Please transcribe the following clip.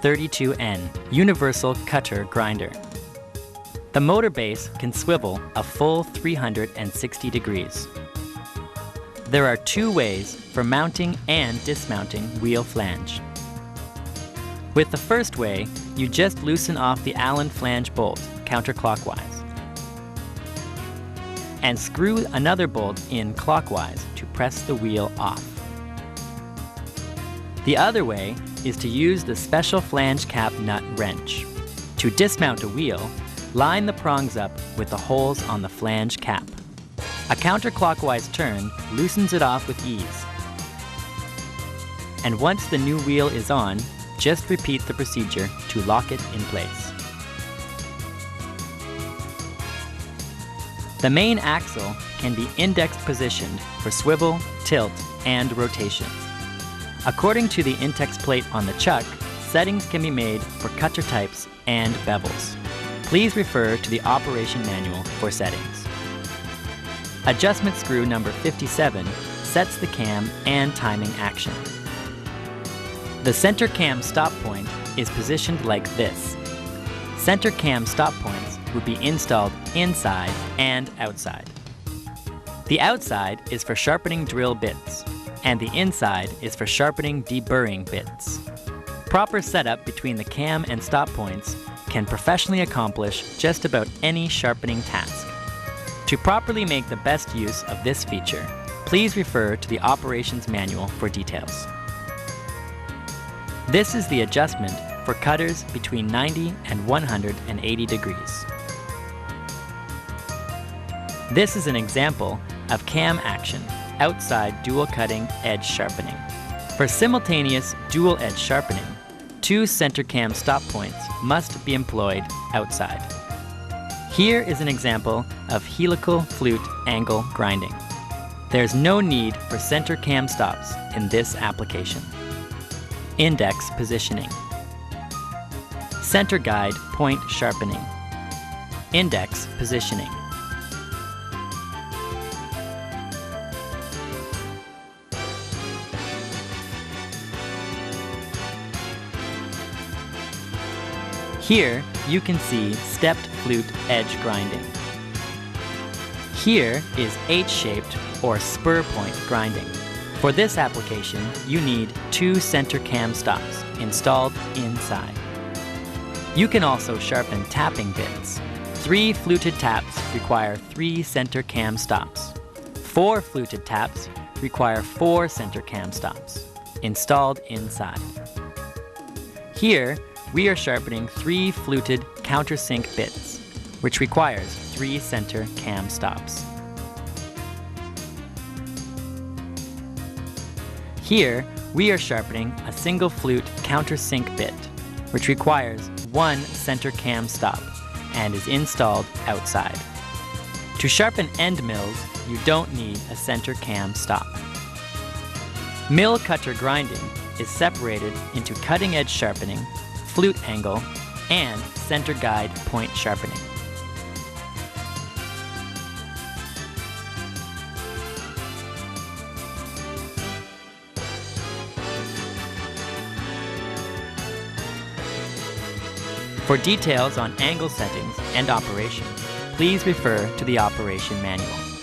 32N Universal Cutter Grinder. The motor base can swivel a full 360 degrees. There are two ways for mounting and dismounting wheel flange. With the first way, you just loosen off the Allen flange bolt counterclockwise and screw another bolt in clockwise to press the wheel off. The other way is to use the special flange cap nut wrench. To dismount a wheel, line the prongs up with the holes on the flange cap. A counterclockwise turn loosens it off with ease. And once the new wheel is on, just repeat the procedure to lock it in place. The main axle can be index positioned for swivel, tilt, and rotation. According to the Intex plate on the chuck, settings can be made for cutter types and bevels. Please refer to the operation manual for settings. Adjustment screw number 57 sets the cam and timing action. The center cam stop point is positioned like this. Center cam stop points would be installed inside and outside. The outside is for sharpening drill bits, and the inside is for sharpening deburring bits. Proper setup between the cam and stop points can professionally accomplish just about any sharpening task. To properly make the best use of this feature, please refer to the operations manual for details. This is the adjustment for cutters between 90 and 180 degrees. This is an example of cam action outside dual cutting edge sharpening. For simultaneous dual edge sharpening, two center cam stop points must be employed outside. Here is an example of helical flute angle grinding. There's no need for center cam stops in this application. Index positioning. Center guide point sharpening. Index positioning. Here, you can see stepped flute edge grinding. Here is H-shaped or spur point grinding. For this application, you need two center cam stops installed inside. You can also sharpen tapping bits. 3 fluted taps require 3 center cam stops. 4 fluted taps require 4 center cam stops installed inside. Here, we are sharpening 3 fluted countersink bits, which requires 3 center cam stops. Here, we are sharpening a single flute countersink bit, which requires 1 center cam stop and is installed outside. To sharpen end mills, you don't need a center cam stop. Mill cutter grinding is separated into cutting edge sharpening, flute angle, and center guide point sharpening. For details on angle settings and operation, please refer to the operation manual.